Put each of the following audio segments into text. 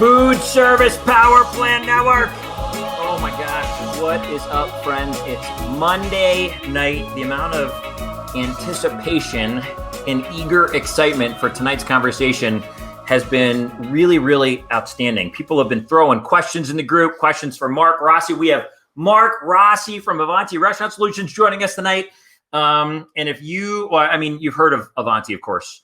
Food Service Power Plant Network. Oh my gosh, what is up, friends? It's Monday night. The amount of anticipation and eager excitement for tonight's conversation has been really, really outstanding. People have been throwing questions in the group, questions for Mark Rossi. We have Mark Rossi from Avanti Restaurant Solutions joining us tonight. And if you, well, I mean, you've heard of Avanti, of course.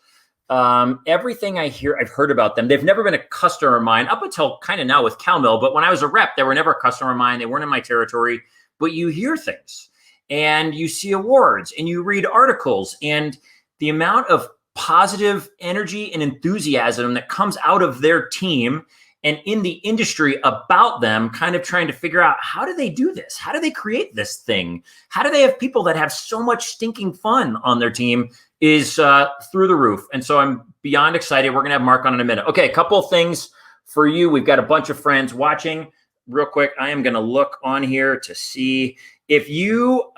Everything I hear, I've heard about them. They've never been a customer of mine up until kind of now with Cowmill. But when I was a rep, they were never a customer of mine. They weren't in my territory. But you hear things and you see awards and you read articles, and the amount of positive energy and enthusiasm that comes out of their team and in the industry about them, kind of trying to figure out, how do they do this? How do they create this thing? How do they have people that have so much stinking fun on their team is through the roof. And so I'm beyond excited. We're going to have Mark on in a minute. Okay, a couple of things for you. We've got a bunch of friends watching. Real quick, I am going to look on here to see if you,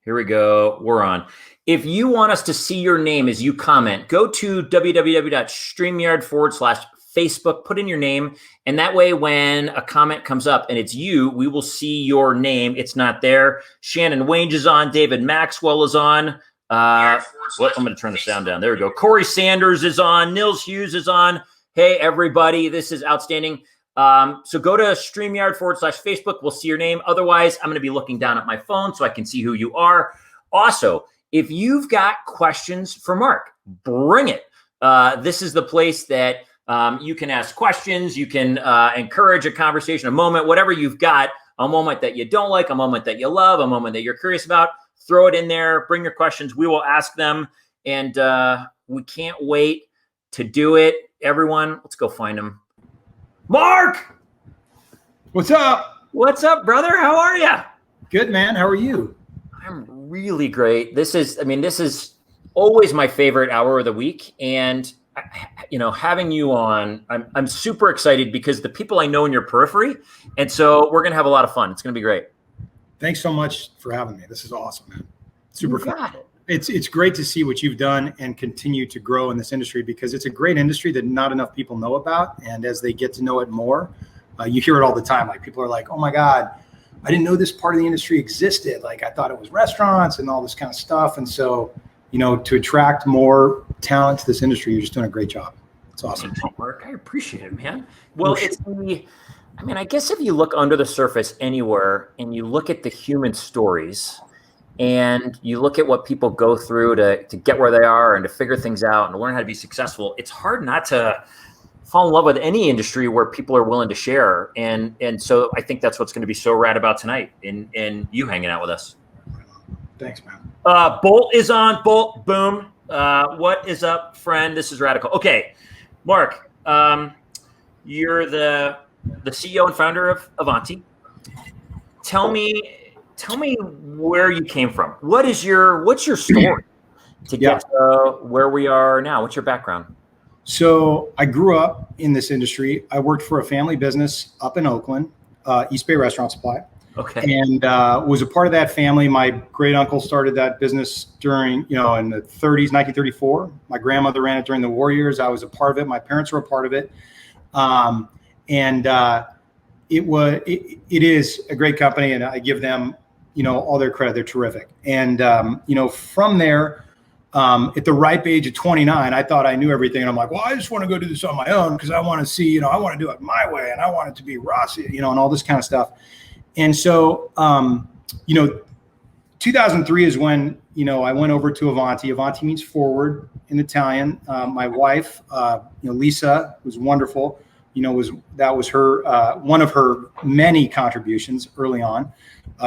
here we go, we're on. If you want us to see your name as you comment, go to www.streamyard.com/Facebook, put in your name, and that way when a comment comes up and it's you, we will see your name. It's not there. Shannon Wange is on. David Maxwell is on. I'm going to turn the sound down. There we go. Corey Sanders is on. Nils Hughes is on. Hey, everybody. This is outstanding. So go to StreamYard.com/Facebook. We'll see your name. Otherwise, I'm going to be looking down at my phone so I can see who you are. Also, if you've got questions for Mark, bring it. This is the place that you can ask questions. You can encourage a conversation, a moment, whatever you've got, a moment that you don't like, a moment that you love, a moment that you're curious about. Throw it in there. Bring your questions. We will ask them. And we can't wait to do it. Everyone, let's go find him. Mark! What's up? What's up, brother? How are you? Good, man. How are you? I'm really great. This is always my favorite hour of the week. And, having you on, I'm super excited because the people I know in your periphery. And so we're going to have a lot of fun. It's going to be great. Thanks so much for having me. This is awesome, man. Super fun. It. It's great to see what you've done and continue to grow in this industry, because it's a great industry that not enough people know about. And as they get to know it more, you hear it all the time. Like, people are like, oh my God, I didn't know this part of the industry existed. Like, I thought it was restaurants and all this kind of stuff. And so, to attract more talent to this industry, you're just doing a great job. It's awesome. Mark, I appreciate it, man. Well, I guess if you look under the surface anywhere and you look at the human stories and you look at what people go through to get where they are and to figure things out and to learn how to be successful, it's hard not to fall in love with any industry where people are willing to share. And so I think that's what's going to be so rad about tonight and you hanging out with us. Thanks, man. Bolt is on. Bolt, boom. What is up, friend? This is radical. Okay, Mark, you're the CEO and founder of Avanti. Tell me where you came from. What's your story to get to where we are now? What's your background? So I grew up in this industry. I worked for a family business up in Oakland, East Bay Restaurant Supply. Okay. And was a part of that family. My great uncle started that business during, in the 30s, 1934. My grandmother ran it during the war years. I was a part of it. My parents were a part of it. It is a great company, and I give them, all their credit. They're terrific. And, from there, at the ripe age of 29, I thought I knew everything. And I'm like, well, I just want to go do this on my own because I want to see, I want to do it my way, and I want it to be Rossi, and all this kind of stuff. And so, 2003 is when, I went over to Avanti. Avanti means forward in Italian. My wife, Lisa, was wonderful. That was her, one of her many contributions early on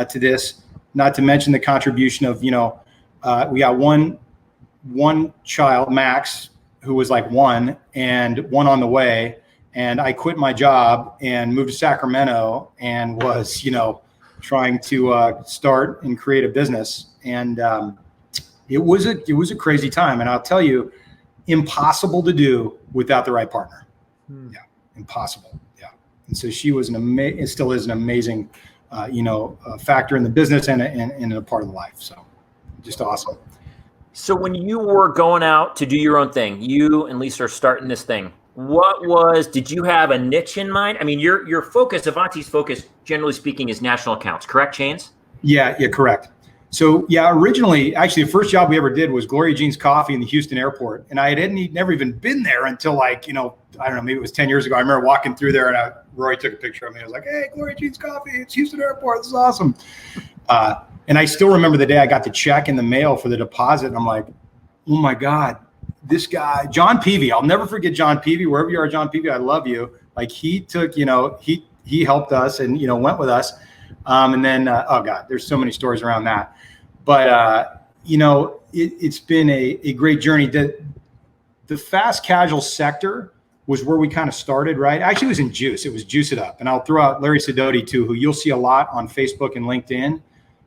to this, not to mention the contribution of, we got one child, Max, who was like one, and one on the way. And I quit my job and moved to Sacramento and was, trying to start and create a business. And it was a crazy time. And I'll tell you, impossible to do without the right partner. Yeah, impossible. Yeah. And so she was it still is an amazing, factor in the business and a part of the life. So just awesome. So when you were going out to do your own thing, you and Lisa are starting this thing. Did you have a niche in mind? I mean, your focus, Avanti's focus, generally speaking, is national accounts, correct, Chains? Yeah, correct. So yeah, originally, actually, the first job we ever did was Gloria Jean's Coffee in the Houston airport. And I hadn't never even been there until like, I don't know, maybe it was 10 years ago. I remember walking through there and Roy took a picture of me. I was like, hey, Gloria Jean's Coffee, it's Houston airport. This is awesome. And I still remember the day I got the check in the mail for the deposit. And I'm like, oh my God, this guy, John Peavy, I'll never forget John Peavy, wherever you are, John Peavy, I love you. Like he took, he helped us and, went with us. And then, oh God, there's so many stories around that. But, it's been a great journey. The fast casual sector was where we kind of started, right? Actually, it was in Juice. It was Juice It Up. And I'll throw out Larry Sidoti too, who you'll see a lot on Facebook and LinkedIn.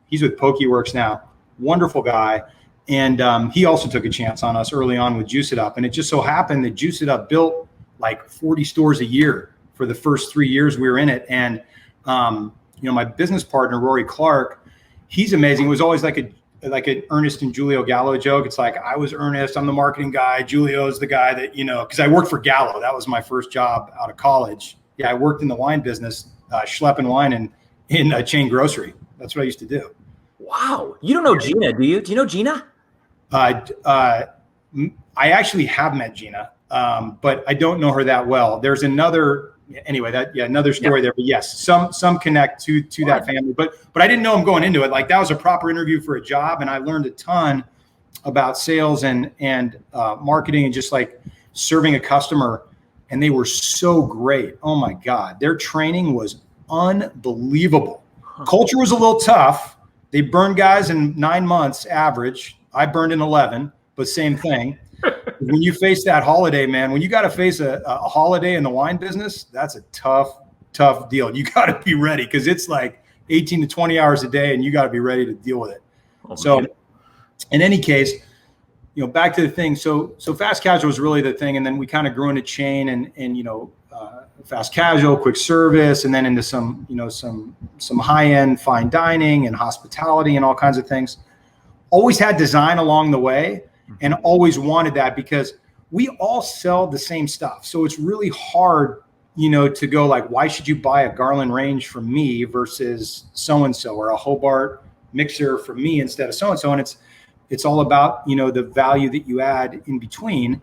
He's with PokeWorks now. Wonderful guy. And he also took a chance on us early on with Juice It Up. And it just so happened that Juice It Up built like 40 stores a year for the first 3 years we were in it. And, my business partner, Rory Clark, he's amazing. It was always like an Ernest and Julio Gallo joke. It's like, I was Ernest, I'm the marketing guy. Julio's the guy that, because I worked for Gallo. That was my first job out of college. Yeah, I worked in the wine business, schlepping wine in a chain grocery. That's what I used to do. Wow. You don't know Gina, do you? Do you know Gina? I actually have met Gina, but I don't know her that well. There's another story there. But yes, some connect to that family. But I didn't know him going into it. Like that was a proper interview for a job, and I learned a ton about sales and marketing and just like serving a customer. And they were so great. Oh my God, their training was unbelievable. Culture was a little tough. They burned guys in 9 months average. I burned in 11, but same thing. When you face that holiday, man, when you got to face a holiday in the wine business, that's a tough deal. You got to be ready because it's like 18 to 20 hours a day and you got to be ready to deal with it. Oh, so man. In any case, back to the thing. So fast casual was really the thing. And then we kind of grew into chain and fast casual, quick service, and then into some high-end fine dining and hospitality and all kinds of things. Always had design along the way and always wanted that because we all sell the same stuff. So it's really hard, to go like, why should you buy a Garland range from me versus so-and-so or a Hobart mixer from me instead of so-and-so. And it's all about, the value that you add in between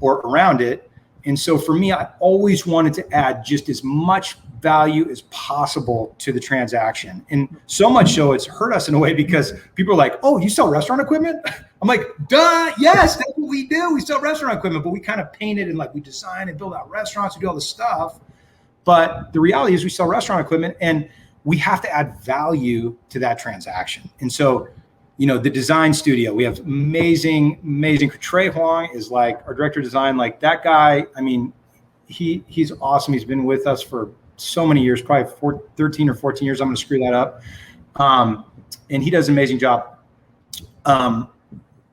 or around it. And so for me, I always wanted to add just as much value as possible to the transaction. And so much so it's hurt us in a way because people are like, oh, you sell restaurant equipment? I'm like, duh, yes, that's what we do. We sell restaurant equipment, but we kind of paint it and like we design and build out restaurants, we do all this stuff. But the reality is we sell restaurant equipment and we have to add value to that transaction. And so, the design studio, we have amazing. Trey Huang is like our director of design. Like that guy, I mean, he's awesome. He's been with us for so many years, probably 13 or 14 years. I'm going to screw that up. And he does an amazing job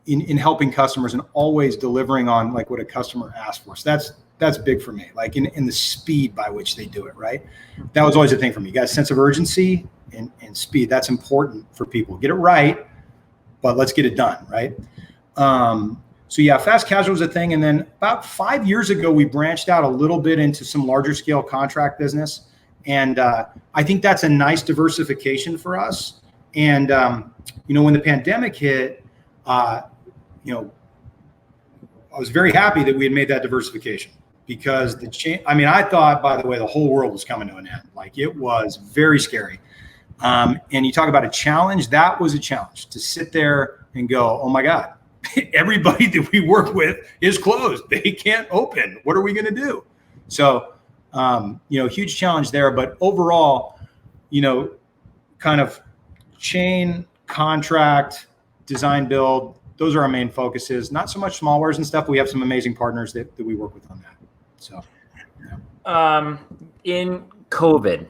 in helping customers and always delivering on like what a customer asks for. So that's big for me, like in the speed by which they do it, right? That was always a thing for me. You got a sense of urgency and speed. That's important for people. Get it right, but let's get it done, right? So yeah, fast casual is a thing. And then about 5 years ago, we branched out a little bit into some larger scale contract business. And I think that's a nice diversification for us. And, when the pandemic hit, I was very happy that we had made that diversification because I thought, by the way, the whole world was coming to an end. Like it was very scary. And you talk about a challenge, that was a challenge to sit there and go, oh my God, everybody that we work with is closed. They can't open. What are we going to do? So, huge challenge there. But overall, kind of chain, contract, design, build, those are our main focuses. Not so much small wares and stuff. We have some amazing partners that we work with on that. So, yeah. In COVID,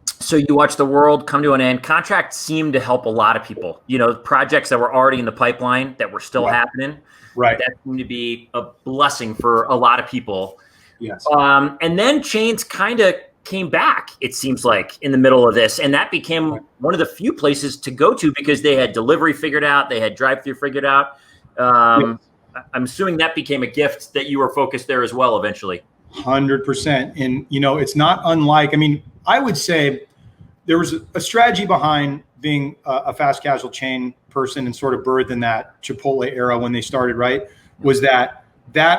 so you watch the world come to an end. Contracts seem to help a lot of people. Projects that were already in the pipeline that were still happening. Right. That seemed to be a blessing for a lot of people. Yes. And then chains kind of came back, it seems like, in the middle of this. And that became one of the few places to go to because they had delivery figured out. They had drive-through figured out. I'm assuming that became a gift that you were focused there as well eventually. 100%. And, it's not unlike, I would say there was a strategy behind being a fast casual chain person and sort of birthed in that Chipotle era when they started, right? Was that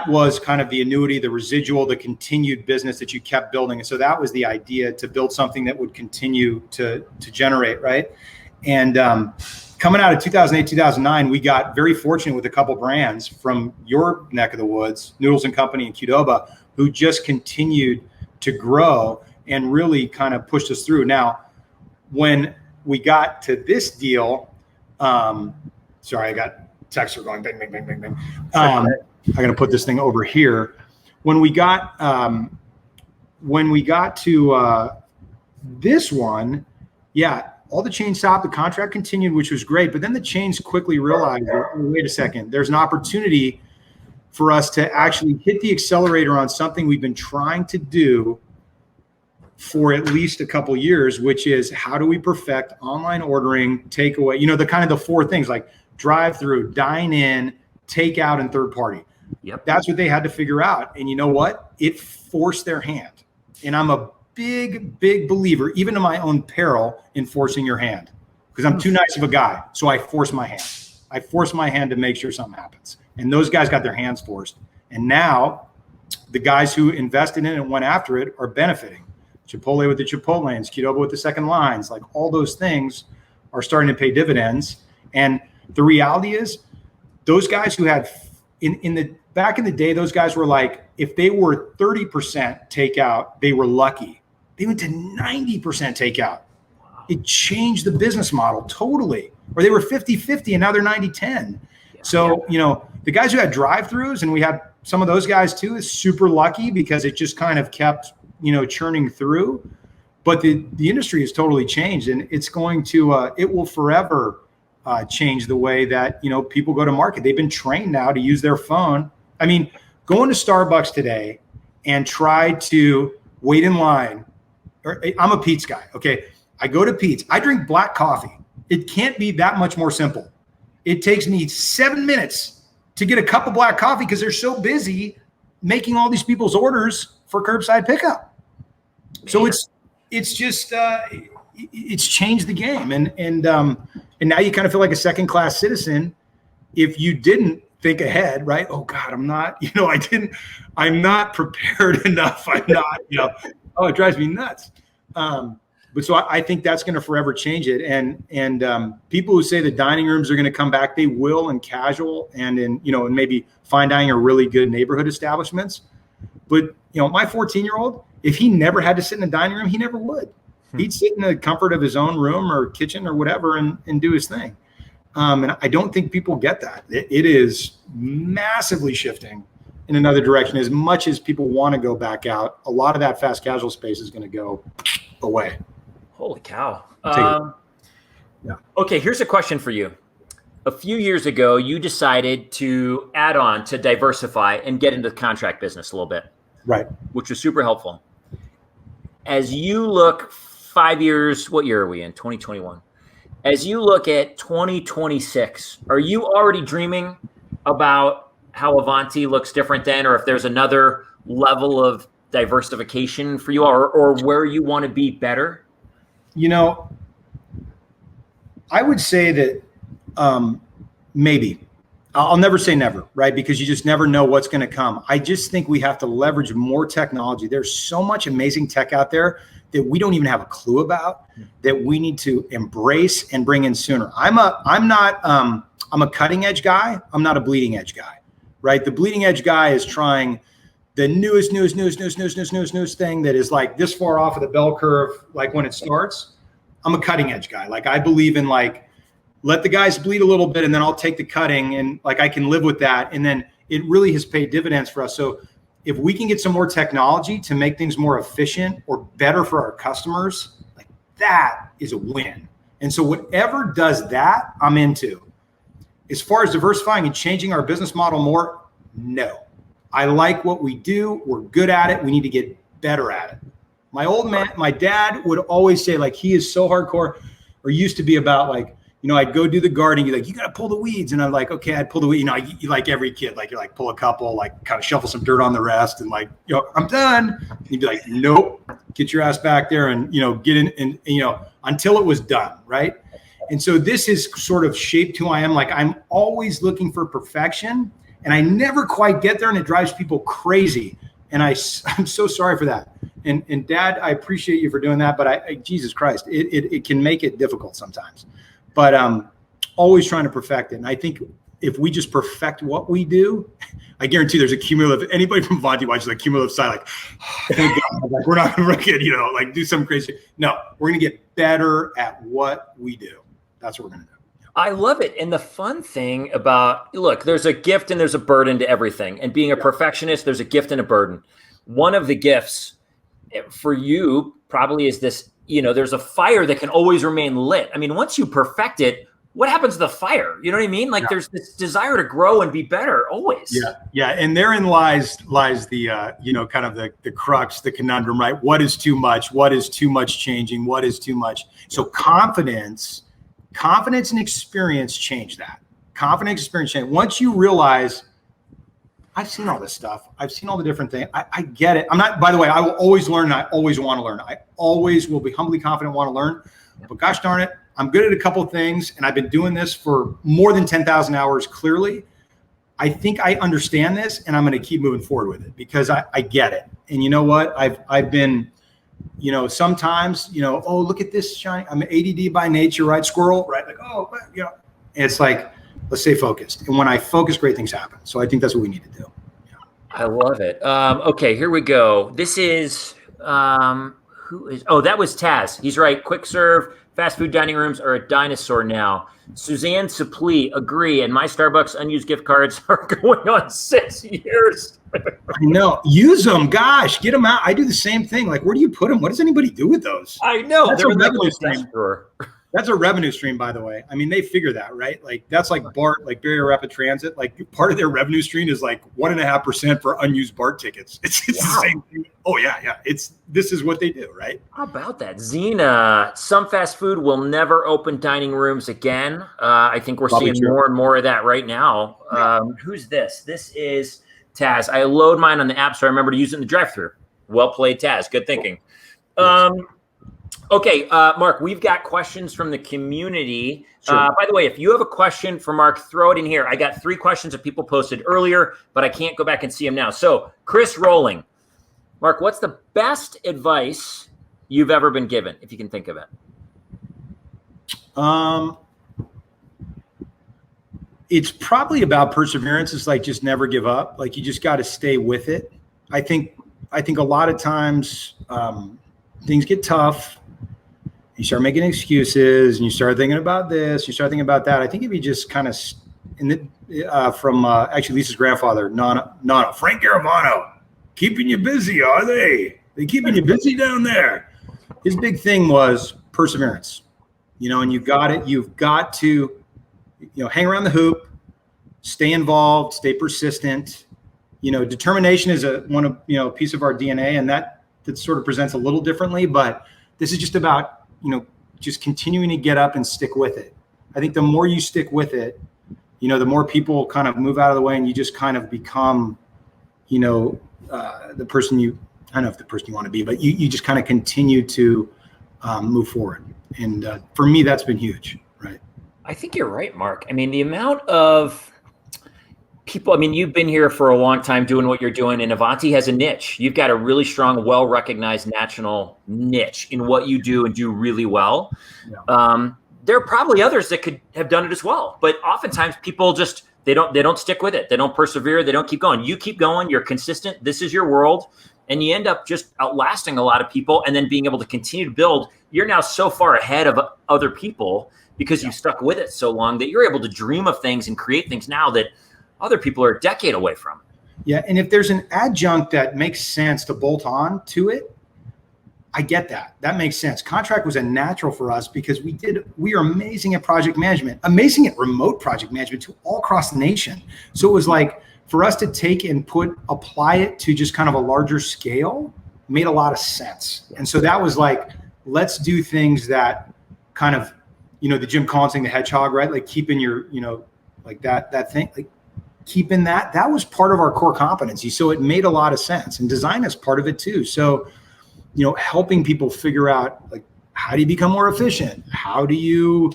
was kind of the annuity, the residual, the continued business that you kept building. And so that was the idea, to build something that would continue to generate, right? And coming out of 2008, 2009, we got very fortunate with a couple brands from your neck of the woods, Noodles and Company and Qdoba, who just continued to grow and really kind of pushed us through. Now, when we got to this deal, sorry, I got texts are going bing, bing, bing, bing, bing. I'm going to put this thing over here. When we got to this one, yeah, all the chains stopped, the contract continued, which was great. But then the chains quickly realized, wait a second, there's an opportunity for us to actually hit the accelerator on something we've been trying to do for at least a couple years, which is how do we perfect online ordering, takeaway, the kind of the four things like drive-through, dine in, takeout, and third party. Yep. That's what they had to figure out. And you know what? It forced their hand. And I'm a big, big believer, even to my own peril, in forcing your hand, because I'm too nice of a guy. So I force my hand. I force my hand to make sure something happens. And those guys got their hands forced. And now the guys who invested in it and went after it are benefiting. Chipotle with the Chipotlanes, Qdoba with the second lines, like all those things are starting to pay dividends. And the reality is, those guys who had back in the day, those guys were like, if they were 30% takeout, they were lucky. They went to 90% takeout. It changed the business model totally. Or they were 50-50 and now they're 90-10. So, the guys who had drive-throughs, and we had some of those guys too, is super lucky because it just kind of kept, churning through. But the industry has totally changed, and it's going to, it will forever change the way that, people go to market. They've been trained now to use their phone. Going to Starbucks today and try to wait in line, I'm a Pete's guy. Okay. I go to Pete's, I drink black coffee. It can't be that much more simple. It takes me 7 minutes to get a cup of black coffee because they're so busy making all these people's orders for curbside pickup. So it's just, it's changed the game. And now you kind of feel like a second-class citizen if you didn't think ahead, right? Oh God, I'm not prepared enough. I'm not, it drives me nuts. But so I think that's going to forever change it. And people who say the dining rooms are going to come back, they will in casual and in, and maybe fine dining or really good neighborhood establishments. But, my 14-year-old, if he never had to sit in a dining room, he never would. He'd sit in the comfort of his own room or kitchen or whatever and do his thing. And I don't think people get that. It is massively shifting in another direction. As much as people want to go back out, a lot of that fast casual space is going to go away. Holy cow. Yeah. Okay, here's a question for you. A few years ago, you decided to add on, to diversify and get into the contract business a little bit. Right. Which was super helpful. As you look 5 years, what year are we in? 2021. As you look at 2026, are you already dreaming about how Avanti looks different then, or if there's another level of diversification for you, or where you want to be better? I would say that maybe. I'll never say never, right? Because you just never know what's going to come. I just think we have to leverage more technology. There's so much amazing tech out there that we don't even have a clue about, that we need to embrace and bring in sooner. I'm a cutting edge guy. I'm not a bleeding edge guy, right? The bleeding edge guy is trying the newest thing that is like this far off of the bell curve, like when it starts. I'm a cutting edge guy. Like I believe in like, let the guys bleed a little bit and then I'll take the cutting, and like I can live with that. And then it really has paid dividends for us. So if we can get some more technology to make things more efficient or better for our customers, like that is a win. And so whatever does that, I'm into. As far as diversifying and changing our business model more, no. I like what we do. We're good at it. We need to get better at it. My old man, my dad would always say, like, he is so hardcore, or used to be about like, I'd go do the gardening. You're like, you got to pull the weeds. And I'm like, okay, I'd pull the weed. You like every kid, like you're like, pull a couple, like kind of shuffle some dirt on the rest. And like, I'm done. And you'd be like, nope, get your ass back there and, get in and, until it was done. Right. And so this is sort of shaped who I am. Like I'm always looking for perfection and I never quite get there and it drives people crazy. And I'm so sorry for that. And Dad, I appreciate you for doing that. But Jesus Christ, it can make it difficult sometimes. But always trying to perfect it. And I think if we just perfect what we do, I guarantee there's a cumulative, anybody from Vonti watches a cumulative side, like, thank God, like we're not going to, like do some crazy. No, we're going to get better at what we do. That's what we're going to do. I love it. And the fun thing about, look, there's a gift and there's a burden to everything. And being a perfectionist, there's a gift and a burden. One of the gifts for you probably is this, there's a fire that can always remain lit. I mean, once you perfect it, what happens to the fire? You know what I mean? Like there's this desire to grow and be better always. Yeah. Yeah. And therein lies the, kind of the crux, the conundrum, right? What is too much? What is too much changing? What is too much? So confidence and experience change that. Confidence, experience change. Once you realize, I've seen all this stuff. I've seen all the different things. I get it. I'm not, by the way, I will always learn. And I always want to learn. I always will be humbly confident, want to learn, but gosh darn it, I'm good at a couple of things. And I've been doing this for more than 10,000 hours. Clearly, I think I understand this and I'm going to keep moving forward with it because I get it. And you know what? I've been, sometimes, oh, look at this shiny, I'm ADD by nature, right? Squirrel, right? Like, oh, it's like, let's stay focused. And when I focus, great things happen. So I think that's what we need to do. Yeah. I love it. Okay, here we go. This is, that was Taz. He's right. Quick serve, fast food dining rooms are a dinosaur now. Suzanne Suplee, agree. And my Starbucks unused gift cards are going on 6 years. I know. Use them. Gosh, get them out. I do the same thing. Like, where do you put them? What does anybody do with those? I know. That's a revenue stream. That's a revenue stream, by the way. I mean, they figure that, right? Like that's like BART, like Barrier Rapid Transit. Like part of their revenue stream is like 1.5% for unused BART tickets. It's the same thing. Oh yeah. This is what they do, right? How about that? Zena, some fast food will never open dining rooms again. I think we're seeing more and more of that right now. Who's this? This is Taz. I load mine on the app, so I remember to use it in the drive-thru. Well played, Taz. Good thinking. Okay, Mark, we've got questions from the community. Sure. By the way, if you have a question for Mark, throw it in here. I got 3 questions that people posted earlier, but I can't go back and see them now. So, Chris Rowling. Mark, what's the best advice you've ever been given, if you can think of it? It's probably about perseverance. It's like just never give up. Like you just got to stay with it. I think a lot of times things get tough. You start making excuses and you start thinking about this, you start thinking about that. I think if you just kind of, from actually Lisa's grandfather, Nana, Frank Garavano, keeping you busy, are they? They keeping you busy down there? His big thing was perseverance, and you've got to, hang around the hoop, stay involved, stay persistent. Determination is a piece of our DNA, and that sort of presents a little differently, but this is just about, just continuing to get up and stick with it. I think the more you stick with it, the more people kind of move out of the way and you just kind of become, the person I don't know if the person you want to be, but you just kind of continue to move forward. And for me, that's been huge, right? I think you're right, Mark. I mean, the amount of people, you've been here for a long time doing what you're doing, and Avanti has a niche. You've got a really strong, well-recognized national niche in what you do and do really well. Yeah. There are probably others that could have done it as well, but oftentimes people just, they don't stick with it. They don't persevere. They don't keep going. You keep going. You're consistent. This is your world. And you end up just outlasting a lot of people and then being able to continue to build. You're now so far ahead of other people because you've stuck with it so long that you're able to dream of things and create things now that other people are a decade away from. Yeah. And if there's an adjunct that makes sense to bolt on to it, I get that. That makes sense. Contract was a natural for us because we are amazing at project management, amazing at remote project management to all across the nation. So it was like for us to take and apply it to just kind of a larger scale made a lot of sense. And so that was like, let's do things that kind of, the Jim Collins thing, the hedgehog, right? Like keeping your, like that thing, like keeping that was part of our core competency. So it made a lot of sense, and design is part of it too. So, helping people figure out, like, how do you become more efficient? How do you,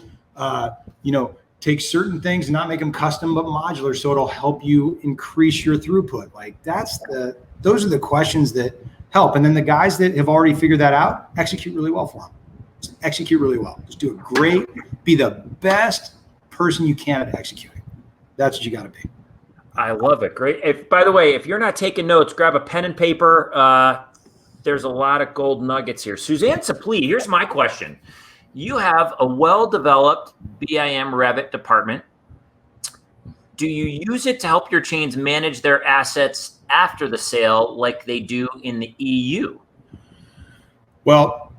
take certain things and not make them custom but modular, so it'll help you increase your throughput. Like those are the questions that help. And then the guys that have already figured that out, execute really well for them. Just execute really well. Just do it great. Be the best person you can at executing. That's what you got to be. I love it. Great. By the way, if you're not taking notes, grab a pen and paper. There's a lot of gold nuggets here. Suzanne Saplee, here's my question. You have a well-developed BIM Revit department. Do you use it to help your chains manage their assets after the sale like they do in the EU? Well,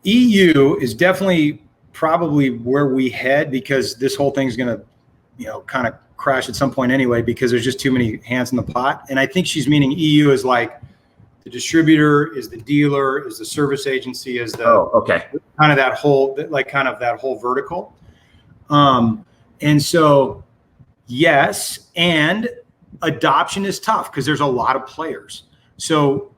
EU is definitely probably where we head, because this whole thing's going to, kind of crash at some point anyway, because there's just too many hands in the pot. And I think she's meaning EU is like the distributor, is the dealer, is the service agency, is the kind of that whole vertical. And so, yes, and adoption is tough because there's a lot of players. So,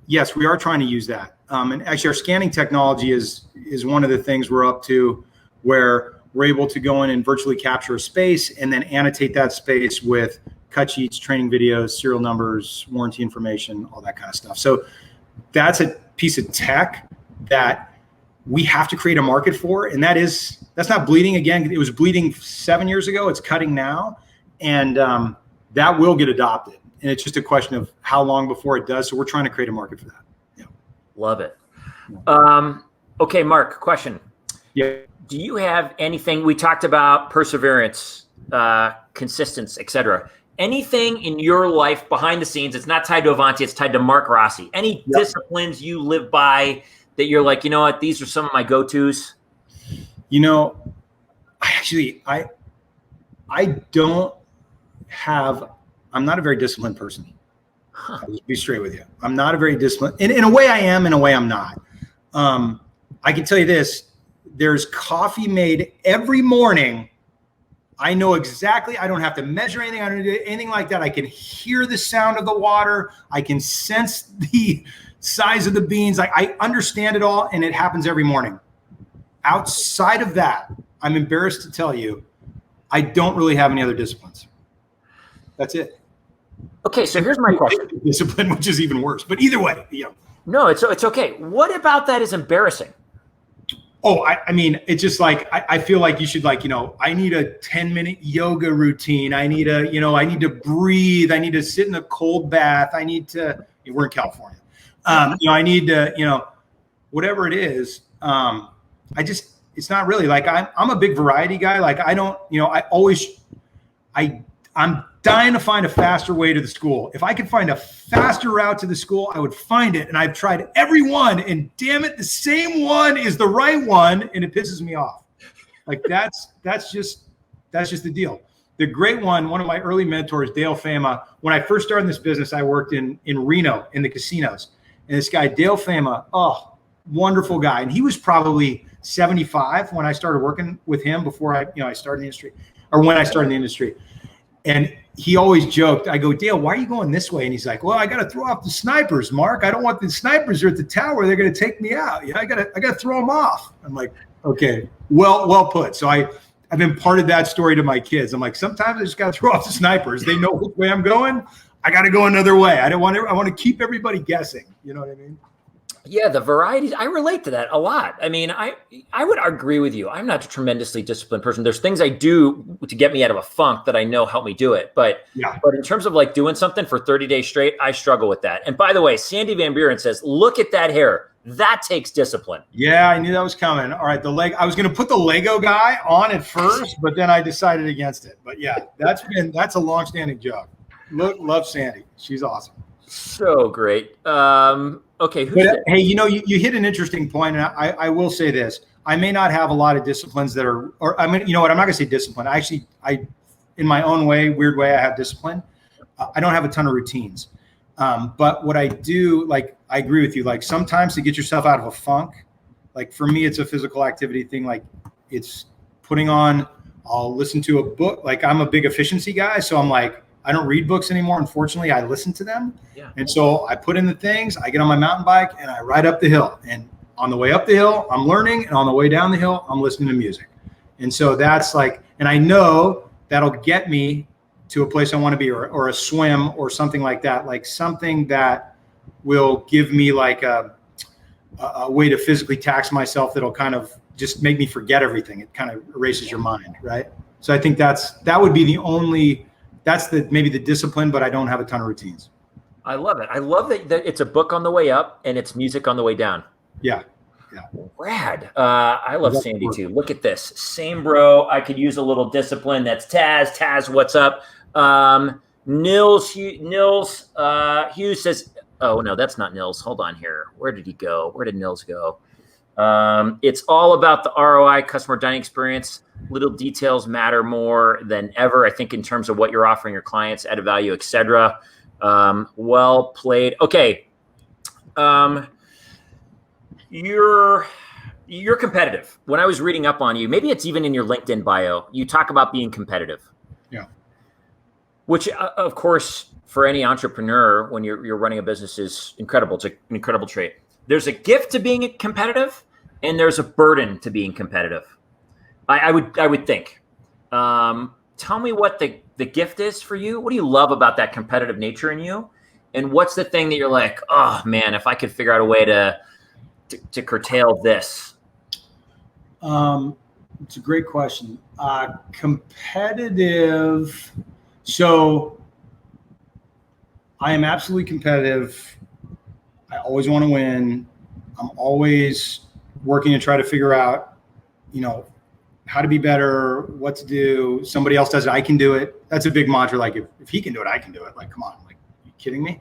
yes, we are trying to use that. And actually, our scanning technology is one of the things we're up to, where we're able to go in and virtually capture a space and then annotate that space with cut sheets, training videos, serial numbers, warranty information, all that kind of stuff. So that's a piece of tech that we have to create a market for. And that's not bleeding. Again, it was bleeding 7 years ago. It's cutting now. And that will get adopted. And it's just a question of how long before it does. So we're trying to create a market for that. Yeah. Love it. Okay, Mark, question. Yeah. Do you have anything, we talked about perseverance, consistency, et cetera. Anything in your life behind the scenes, it's not tied to Avanti, it's tied to Mark Rossi. Any disciplines you live by that you're like, you know what, these are some of my go-tos? I'm not a very disciplined person. I'll just be straight with you. I'm not a very disciplined. In a way I am, in a way I'm not. I can tell you this, there's coffee made every morning. I know exactly, I don't have to measure anything. I don't do anything like that. I can hear the sound of the water. I can sense the size of the beans. I understand it all, and it happens every morning. Outside of that, I'm embarrassed to tell you, I don't really have any other disciplines. That's it. Okay, so here's my question. Discipline, which is even worse. But either way, No, it's okay. What about that is embarrassing? Oh, I mean, it's just like, I feel like you should, like, I need a 10-minute yoga routine. I need to breathe. I need to sit in a cold bath. I need to, we're in California. I need to, whatever it is. It's not really like, I'm a big variety guy. Like, I don't, I'm dying to find a faster way to the school. If I could find a faster route to the school, I would find it. And I've tried every one, and damn it, the same one is the right one, and it pisses me off. Like that's just the deal. The great one of my early mentors, Dale Fama, when I first started in this business, I worked in Reno in the casinos. And this guy, Dale Fama, wonderful guy. And he was probably 75 when I started working with him before I started in the industry, or when I started in the industry. And he always joked, I go, Dale, why are you going this way? And he's like, well, I got to throw off the snipers, Mark. I don't want the snipers are at the tower. They're going to take me out. I got to throw them off. I'm like, okay, well put. So I've imparted that story to my kids. I'm like, sometimes I just got to throw off the snipers. They know which way I'm going. I got to go another way. I want to keep everybody guessing. You know what I mean? Yeah, the varieties, I relate to that a lot. I mean, I would agree with you. I'm not a tremendously disciplined person. There's things I do to get me out of a funk that I know help me do it. But in terms of like doing something for 30 days straight, I struggle with that. And by the way, Sandy Van Buren says, look at that hair. That takes discipline. Yeah, I knew that was coming. All right, I was going to put the Lego guy on at first, but then I decided against it. But yeah, that's a longstanding joke. Love Sandy. She's awesome. So great. Okay. Hey, you hit an interesting point, and I will say this. I may not have a lot of disciplines that are, or I mean, you know what? I'm not going to say discipline. I, in my own way, weird way, I have discipline. I don't have a ton of routines. But what I do, like, I agree with you. Like sometimes to get yourself out of a funk, Like for me, it's a physical activity thing. Like it's putting on, I'll listen to a book. Like I'm a big efficiency guy. So I'm like, I don't read books anymore. Unfortunately, I listen to them. Yeah. And so I put in the things, I get on my mountain bike and I ride up the hill. And on the way up the hill, I'm learning. And on the way down the hill, I'm listening to music. And so that's like, and I know that'll get me to a place I want to be, or a swim or something like that, like something that will give me like a way to physically tax myself that'll kind of just make me forget everything. It kind of erases your mind, right? So I think that would be the only, maybe the discipline, but I don't have a ton of routines. I love it. I love that it's a book on the way up and it's music on the way down. Yeah. Rad. I love Sandy too. Look at this. Same bro. I could use a little discipline. That's Taz. Taz, what's up? Nils Hughes says, oh no, that's not Nils. Hold on here. Where did he go? Where did Nils go? It's all about the ROI, customer dining experience. Little details matter more than ever, I think, in terms of what you're offering your clients, added value, etc. Well played. Okay. You're competitive. When I was reading up on you, maybe it's even in your LinkedIn bio, you talk about being competitive. Yeah. Which, of course, for any entrepreneur, when you're running a business, is incredible. It's an incredible trait. There's a gift to being competitive, and there's a burden to being competitive. I would think. Tell me what the gift is for you. What do you love about that competitive nature in you? And what's the thing that you're like, oh man, if I could figure out a way to curtail this? It's a great question. Competitive. So I am absolutely competitive. I always want to win. I'm always working to try to figure out, how to be better, what to do. Somebody else does it, I can do it. That's a big mantra. Like if he can do it, I can do it. Like, come on, like, are you kidding me?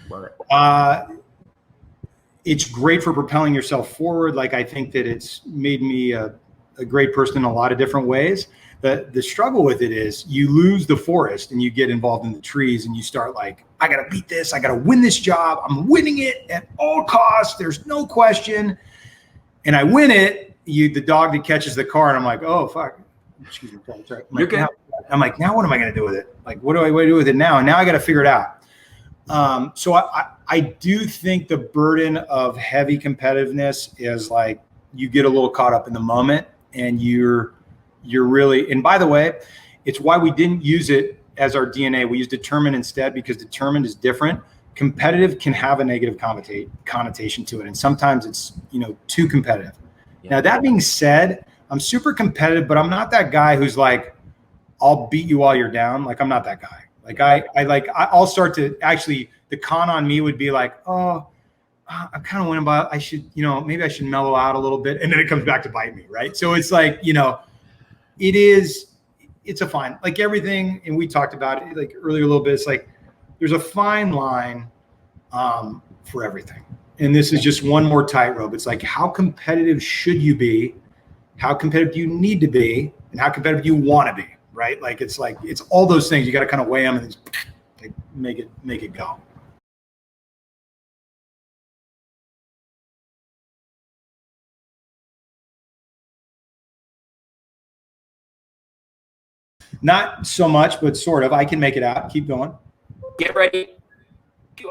Love it. It's great for propelling yourself forward. Like I think that it's made me a great person in a lot of different ways. The struggle with it is you lose the forest and you get involved in the trees and you start like, I got to beat this. I got to win this job. I'm winning it at all costs. There's no question. And I win it. The dog that catches the car and I'm like, oh, fuck. Excuse me. Sorry. I'm like, now what am I going to do with it? Like, what do I do with it now? And now I got to figure it out. So I do think the burden of heavy competitiveness is like you get a little caught up in the moment and you're really, and by the way, it's why we didn't use it as our DNA. We used determined instead because determined is different. Competitive can have a negative connotation to it. And sometimes it's, too competitive. Yeah. Now, that being said, I'm super competitive, but I'm not that guy who's like, I'll beat you while you're down. Like, I'm not that guy. Like I'll start to actually, the con on me would be like, oh, I'm kind of winning, but I should, maybe I should mellow out a little bit. And then it comes back to bite me. Right. So it's like, it's a fine, like everything. And we talked about it like earlier a little bit. It's like, there's a fine line for everything. And this is just one more tightrope. It's like, how competitive should you be? How competitive do you need to be? And how competitive do you want to be? Right? Like, it's all those things. You got to kind of weigh them and make it go. Not so much, but sort of. I can make it out. Keep going. Get ready.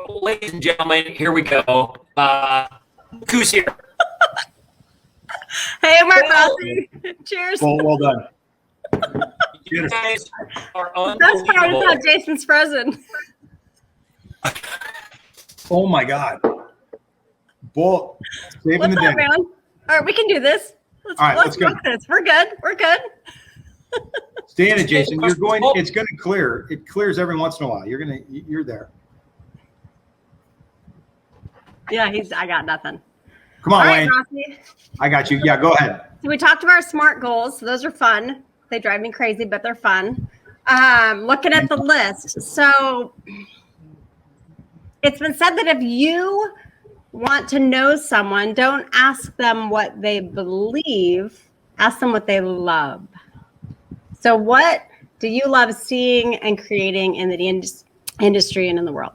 Ladies and gentlemen, here we go. Who's here? Hey, Mark Rossi. Cheers. Well done. You guys are That's part of how Jason's frozen. Oh my God. Bull. Saving the day. Man? All right, we can do this. Let's go. This. We're good. Stay in it, Jason. It's going to clear. It clears every once in a while. You're there. Yeah, I got nothing. Come on, all right, Wayne. Rossi. I got you. Yeah, go ahead. So we talked about our SMART goals. So those are fun. They drive me crazy, but they're fun. Looking at the list. So it's been said that if you want to know someone, don't ask them what they believe, ask them what they love. So what do you love seeing and creating in the industry and in the world?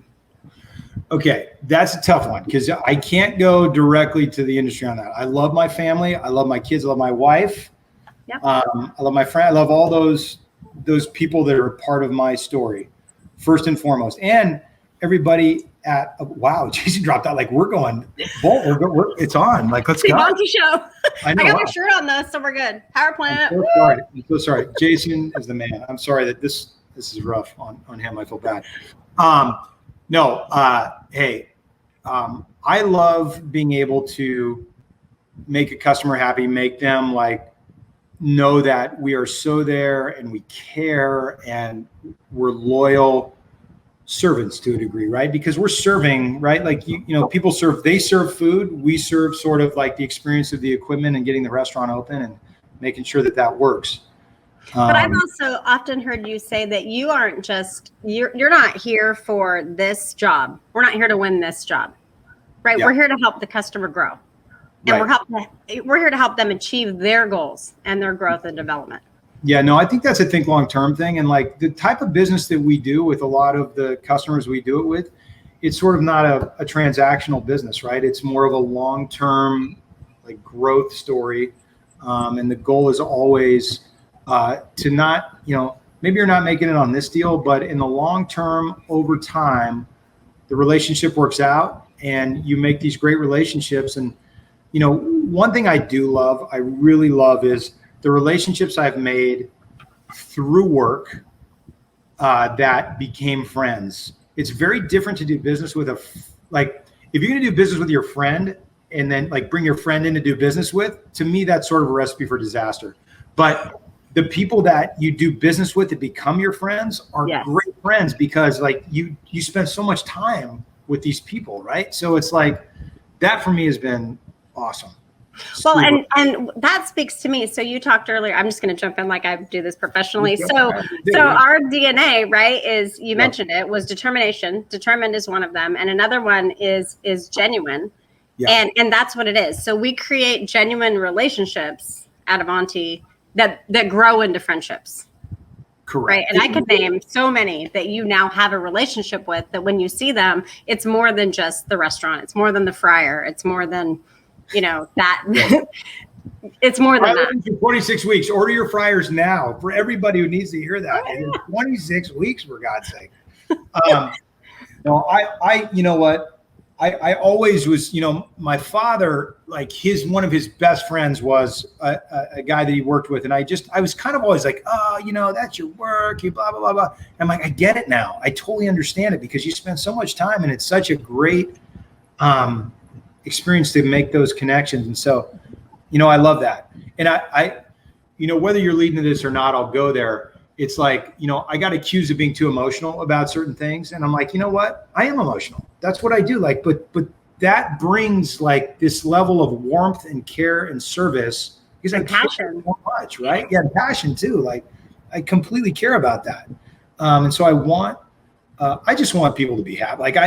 Okay, that's a tough one because I can't go directly to the industry on that. I love my family. I love my kids. I love my wife. Yep. I love my friend. I love all those people that are a part of my story, first and foremost. And everybody at wow, Jason dropped out like we're going. It's on. Like let's go. Avanti show. I know. I got my shirt on though, so we're good. Power plant. I'm so sorry. Jason is the man. I'm sorry that this is rough on him. I feel bad. I love being able to make a customer happy, make them like know that we are so there and we care and we're loyal servants to a degree, right? Because we're serving, right? Like, people they serve food. We serve sort of like the experience of the equipment and getting the restaurant open and making sure that works. But I've also often heard you say that you aren't just, you're not here for this job. We're not here to win this job, right? Yeah. We're here to help the customer grow. And Right. we're here to help them achieve their goals and their growth and development. Yeah, no, I think that's a think long-term thing. And like the type of business that we do with a lot of the customers we do it with, it's sort of not a transactional business, right? It's more of a long-term like growth story. And the goal is always to not, maybe you're not making it on this deal, but in the long term, over time, the relationship works out and you make these great relationships. And, one thing I really love is the relationships I've made through work that became friends. It's very different to do business with if you're going to do business with your friend and then like bring your friend in to do business with, to me, that's sort of a recipe for disaster. But the people that you do business with that become your friends are great friends because like you spend so much time with these people, right? So it's like that for me has been awesome. Well, and that speaks to me. So you talked earlier, I'm just going to jump in like I do this professionally. So our DNA, right, is, you mentioned it, was determination. Determined is one of them. And another one is genuine. Yeah. And that's what it is. So we create genuine relationships at Avanti that grow into friendships. Correct. Right. And I could name so many that you now have a relationship with that when you see them, it's more than just the restaurant. It's more than the fryer. It's more than, that. It's more than that. For 26 weeks. Order your fryers now for everybody who needs to hear that. And 26 weeks, for God's sake. No, you know what? I always was, my father, like one of his best friends was a guy that he worked with. And I was kind of always like, oh, that's your work, you blah, blah, blah, blah. And I'm like, I get it now. I totally understand it because you spend so much time and it's such a great experience to make those connections. And so, I love that. And I whether you're leading to this or not, I'll go there. It's like, I got accused of being too emotional about certain things. And I'm like, you know what? I am emotional. That's what I do. Like, but that brings like this level of warmth and care and service because I care so much, right? Yeah, and passion too. Like, I completely care about that. And so I just want people to be happy. Like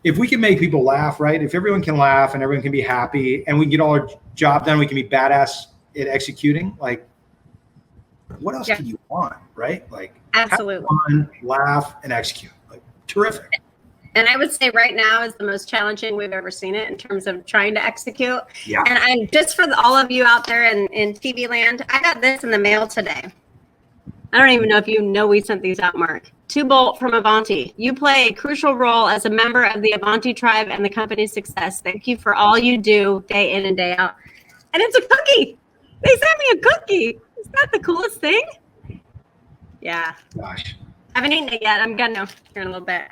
if we can make people laugh, right? If everyone can laugh and everyone can be happy and we can get all our job done, we can be badass at executing. Like, what else can you want, right? Like, absolutely, have fun, laugh, and execute. Like, terrific. And I would say right now is the most challenging we've ever seen it in terms of trying to execute. Yeah. And I'm just for all of you out there in TV land, I got this in the mail today. I don't even know if you know we sent these out, Mark. 2-bolt from Avanti. You play a crucial role as a member of the Avanti tribe and the company's success. Thank you for all you do day in and day out. And it's a cookie. They sent me a cookie. Isn't that the coolest thing? Yeah. Gosh. I haven't eaten it yet. I'm gonna here in a little bit.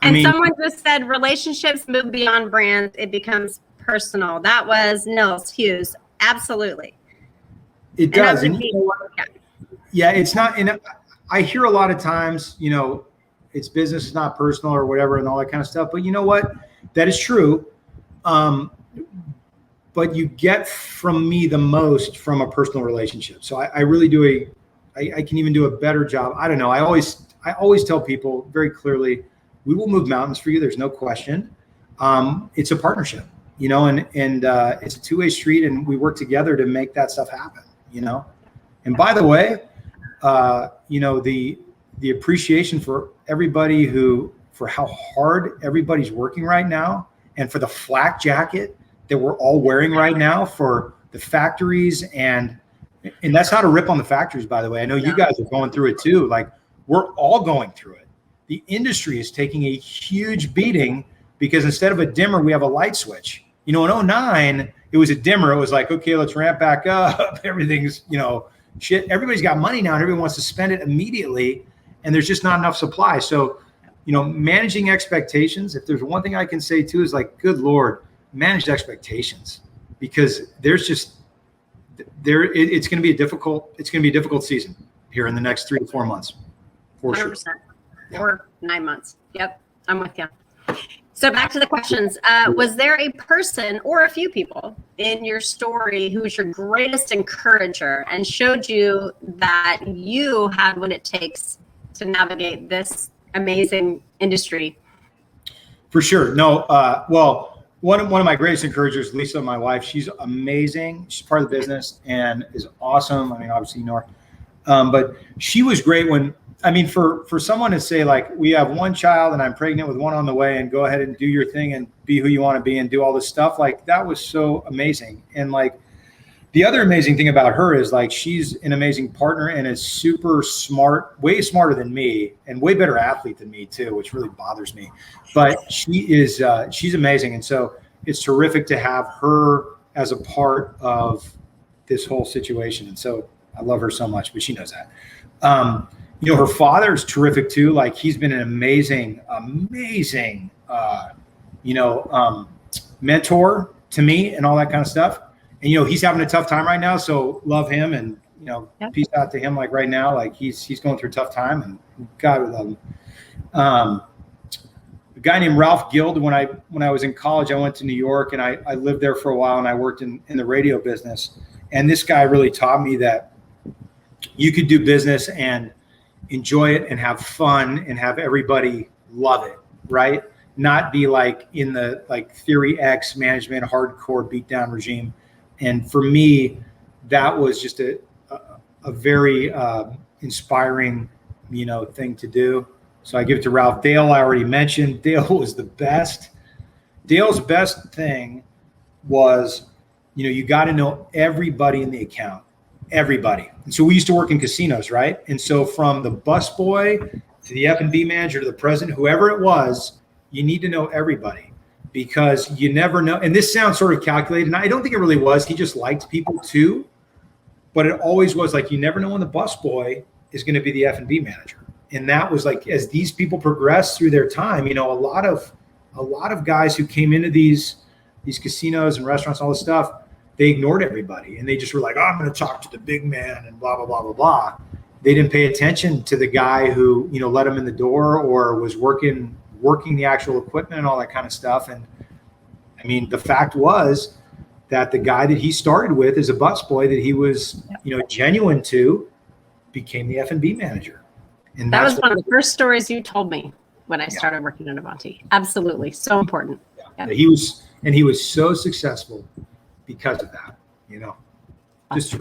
Someone just said relationships move beyond brands. It becomes personal. That was Nils Hughes. Absolutely. It does. And you know what? Yeah, it's not. And I hear a lot of times, it's business, it's not personal or whatever and all that kind of stuff. But you know what? That is true. But you get from me the most from a personal relationship. So I really do I can even do a better job. I don't know. I always tell people very clearly, we will move mountains for you. There's no question. It's a partnership, and it's a two-way street and we work together to make that stuff happen, And by the way, the appreciation for everybody who for how hard everybody's working right now, and for the flak jacket that we're all wearing right now for the factories. And that's not a rip on the factories, by the way. I know you guys are going through it too. Like, we're all going through it. The industry is taking a huge beating because instead of a dimmer, we have a light switch. You know, in 2009, it was a dimmer. It was like, okay, let's ramp back up. Everything's, you know, shit. Everybody's got money now and everyone wants to spend it immediately. And there's just not enough supply. So, you know, managing expectations, if there's one thing I can say too, is like, good Lord, manage expectations, because there's just, it's going to be a difficult season here in the next 3 to 4 months. For 100%. Sure. Or 9 months. Yep. I'm with you. So back to the questions. Was there a person or a few people in your story who was your greatest encourager and showed you that you had what it takes to navigate this amazing industry? For sure. No. Well, one of my greatest encouragers, Lisa, my wife, she's amazing. She's part of the business and is awesome. I mean, obviously, you know her. But she was great when, I mean, for someone to say, like, we have one child and I'm pregnant with one on the way, and go ahead and do your thing and be who you want to be and do all this stuff, like, that was so amazing. And like, the other amazing thing about her is, like, she's an amazing partner and is super smart, way smarter than me, and way better athlete than me too, which really bothers me. But she's amazing. And so it's terrific to have her as a part of this whole situation. And so I love her so much, but she knows that. You know, her father is terrific too. Like, he's been an amazing, mentor to me and all that kind of stuff. And, you know, he's having a tough time right now. So love him, and, you know, peace out to him. Like, right now, like, he's going through a tough time, and God, we love him. A guy named Ralph Guild, when I was in college, I went to New York, and I lived there for a while, and I worked in the radio business. And this guy really taught me that you could do business and enjoy it and have fun and have everybody love it, right? Not be like in the, like, Theory X management, hardcore beatdown regime. And for me, that was just a very inspiring, you know, thing to do. So I give it to Ralph. Dale, I already mentioned. Dale was the best. Dale's best thing was, you know, you got to know everybody in the account. Everybody. And so we used to work in casinos, right? And so from the busboy to the F&B manager to the president, whoever it was, you need to know everybody, because you never know. And this sounds sort of calculated, and I don't think it really was. He just liked people too, but it always was like, you never know when the busboy is going to be the F&B manager. And that was like, as these people progress through their time, you know, a lot of guys who came into these casinos and restaurants, all this stuff, they ignored everybody, and they just were like, oh, I'm going to talk to the big man and blah, blah, blah, blah, blah. They didn't pay attention to the guy who, you know, let them in the door or was working the actual equipment and all that kind of stuff. And I mean, the fact was that the guy that he started with as a busboy that he was, you know, genuine to, became the F&B manager. And that was one of the first stories you told me when I started working at Avanti. Absolutely. So important. Yeah. He was so successful because of that, you know, just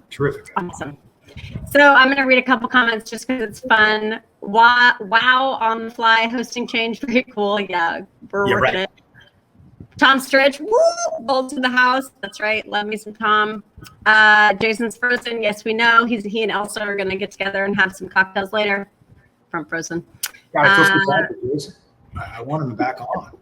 terrific. Awesome. So I'm going to read a couple comments just because it's fun. Wow, on the fly hosting change. Very cool. Yeah, we're working it. Tom Stritch, woo, bold to the house. That's right. Love me some Tom. Jason's Frozen. Yes, we know. He and Elsa are going to get together and have some cocktails later from Frozen. I want him back on.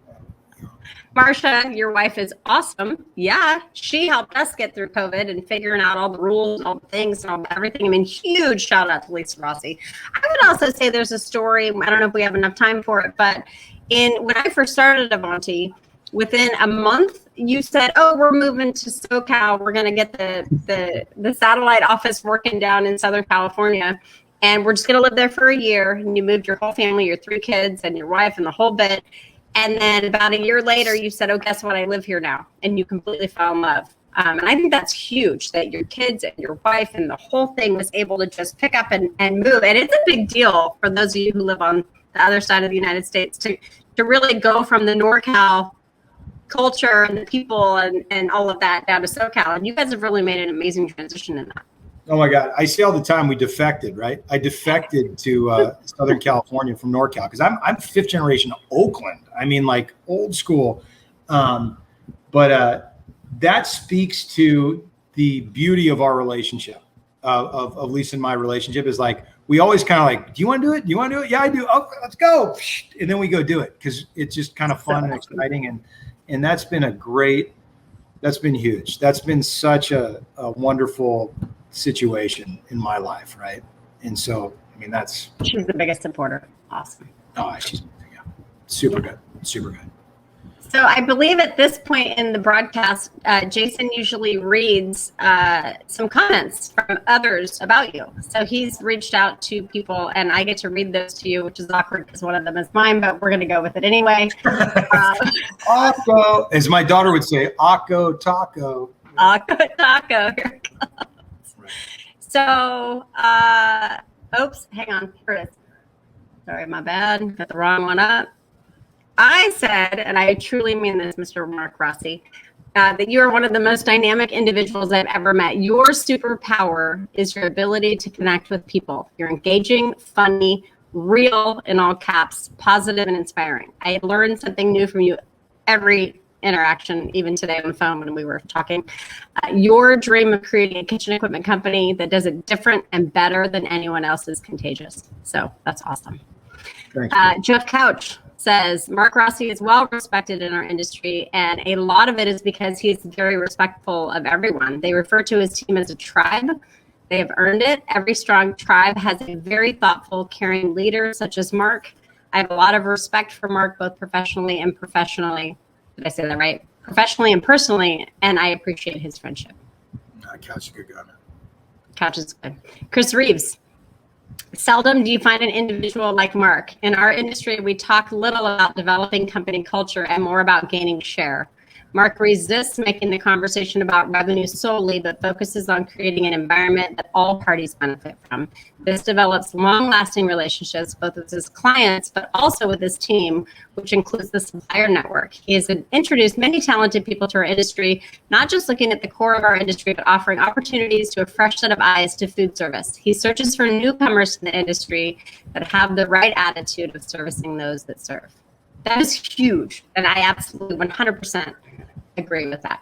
Marsha, your wife is awesome. Yeah, she helped us get through COVID and figuring out all the rules and all the things and everything. I mean, huge shout out to Lisa Rossi. I would also say there's a story. I don't know if we have enough time for it, but when I first started Avanti, within a month, you said, "Oh, we're moving to SoCal. We're going to get the satellite office working down in Southern California, and we're just going to live there for a year." And you moved your whole family, your 3 kids, and your wife, and the whole bit. And then about a year later, you said, "Oh, guess what? I live here now." And you completely fell in love. And I think that's huge that your kids and your wife and the whole thing was able to just pick up and move. And it's a big deal for those of you who live on the other side of the United States to really go from the NorCal culture and the people and all of that down to SoCal. And you guys have really made an amazing transition in that. Oh my God. I say all the time, we defected, right? I defected to Southern California from NorCal because I'm fifth generation Oakland. I mean, like old school. But that speaks to the beauty of our relationship, of Lisa and my relationship is like, we always kind of like, do you want to do it? Do you want to do it? Yeah, I do. Oh, let's go. And then we go do it because it's just kind of fun and exciting. And that's been that's been huge. That's been such a wonderful situation in my life, right? And so, I mean, she's the biggest supporter. Awesome. Oh, she's super good. Super good. So I believe at this point in the broadcast, Jason usually reads some comments from others about you. So he's reached out to people, and I get to read those to you, which is awkward because one of them is mine, but we're going to go with it anyway. Akko, as my daughter would say, Akko Taco. Akko Taco. Here it comes. Right. So, oops, hang on. Here it is. Sorry, my bad. Got the wrong one up. I said, and I truly mean this, Mr. Mark Rossi, that you are one of the most dynamic individuals I've ever met. Your superpower is your ability to connect with people. You're engaging, funny, real, in all caps, positive and inspiring. I learned something new from you every interaction, even today on the phone when we were talking. Your dream of creating a kitchen equipment company that does it different and better than anyone else is contagious. So that's awesome. Thanks, Jeff Couch says, Mark Rossi is well respected in our industry, and a lot of it is because he's very respectful of everyone. They refer to his team as a tribe. They have earned it. Every strong tribe has a very thoughtful, caring leader such as Mark. I have a lot of respect for Mark, both professionally and professionally. Did I say that right? Professionally and personally, and I appreciate his friendship. Couch is a good guy. Couch is good. Chris Reeves. Seldom do you find an individual like Mark. In our industry, we talk little about developing company culture and more about gaining share. Mark resists making the conversation about revenue solely, but focuses on creating an environment that all parties benefit from. This develops long-lasting relationships, both with his clients, but also with his team, which includes the supplier network. He has introduced many talented people to our industry, not just looking at the core of our industry, but offering opportunities to a fresh set of eyes to food service. He searches for newcomers to the industry that have the right attitude of servicing those that serve. That is huge, and I absolutely 100% agree with that.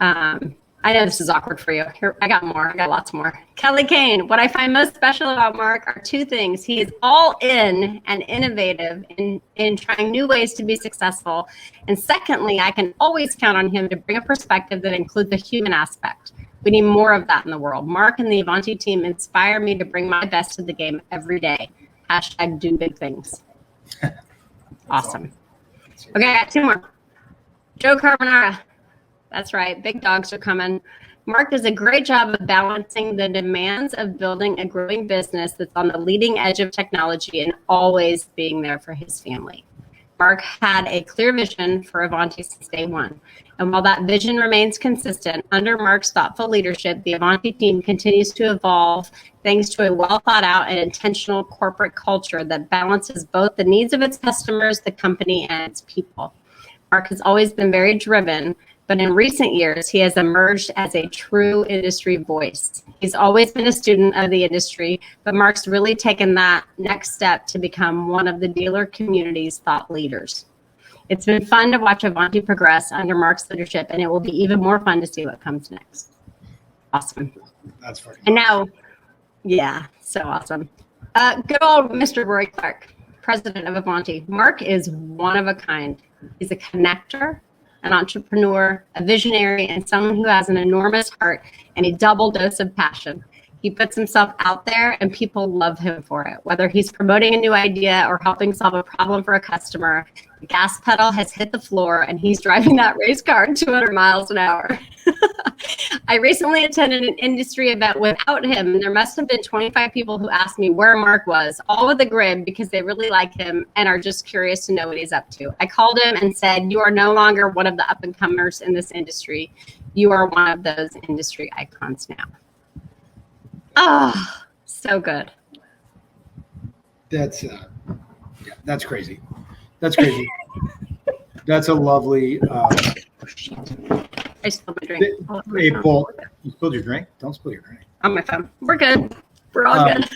I know this is awkward for you. Here, I got more. I got lots more. Kelly Kane, what I find most special about Mark are two things. He is all in and innovative in trying new ways to be successful. And secondly, I can always count on him to bring a perspective that includes the human aspect. We need more of that in the world. Mark and the Avanti team inspire me to bring my best to the game every day. # do big things. Awesome. Okay, I got two more. Joe Carbonara. That's right. Big dogs are coming. Mark does a great job of balancing the demands of building a growing business that's on the leading edge of technology and always being there for his family. Mark had a clear vision for Avanti since day one. And while that vision remains consistent, under Mark's thoughtful leadership, the Avanti team continues to evolve thanks to a well thought out and intentional corporate culture that balances both the needs of its customers, the company, and its people. Mark has always been very driven, but in recent years, he has emerged as a true industry voice. He's always been a student of the industry, but Mark's really taken that next step to become one of the dealer community's thought leaders. It's been fun to watch Avanti progress under Mark's leadership, and it will be even more fun to see what comes next. Awesome. That's funny. And now, yeah, so awesome. Good old Mr. Roy Clark, president of Avanti. Mark is one of a kind. He's a connector, an entrepreneur, a visionary, and someone who has an enormous heart and a double dose of passion. He puts himself out there and people love him for it. Whether he's promoting a new idea or helping solve a problem for a customer, the gas pedal has hit the floor and he's driving that race car 200 miles an hour. I recently attended an industry event without him, and there must have been 25 people who asked me where Mark was, all with a grin because they really like him and are just curious to know what he's up to. I called him and said, "You are no longer one of the up-and-comers in this industry. You are one of those industry icons now." Oh, so good. That's that's crazy. That's crazy. That's a lovely I spilled my drink. Hey, Paul, You spilled your drink? Don't spill your drink. On my phone. We're good. We're all good.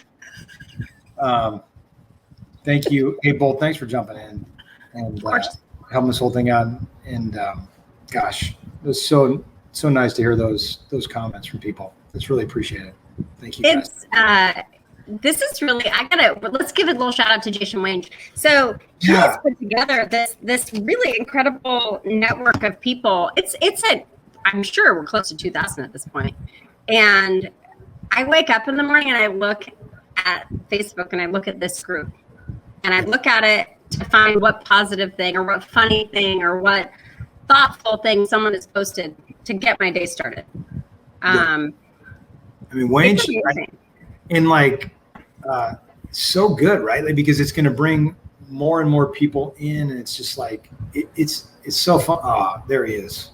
Thank you. Hey, Bolt, thanks for jumping in and helping this whole thing out. And gosh, it was so nice to hear those comments from people. It's really appreciated. Thank you, guys. This is really, let's give a little shout out to Jason Wange. So he has put together this really incredible network of people. I'm sure we're close to 2,000 at this point. And I wake up in the morning and I look at Facebook and I look at this group and I look at it to find what positive thing or what funny thing or what thoughtful thing someone has posted to get my day started. I mean, Wayne, and like, so good, right? Like, because it's going to bring more and more people in, and it's just like it's so fun. Ah, there he is.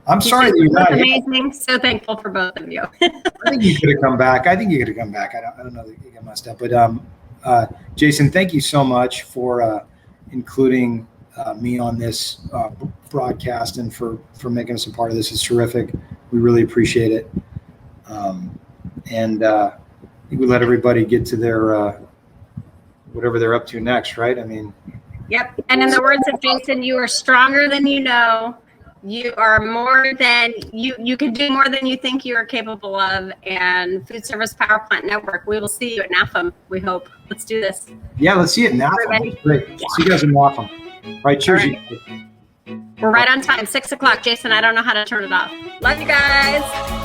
I'm sorry that you're not amazing. So thankful for both of you. I think you could have come back. I don't know that you got messed up, but Jason, thank you so much for including me on this broadcast and for making us a part of this. It's terrific. We really appreciate it. And we let everybody get to their whatever they're up to next, right? I mean. Yep. And in the words of Jason, you are stronger than you know. You are more than you can do more than you think you are capable of. And Food Service Power Plant Network. We will see you at NAFM. We hope. Let's do this. Yeah, let's see it in NAFM. Great. Yeah. See you guys in NAFM. Right. Cheers. All right. We're right on time. 6 o'clock. Jason, I don't know how to turn it off. Love you guys.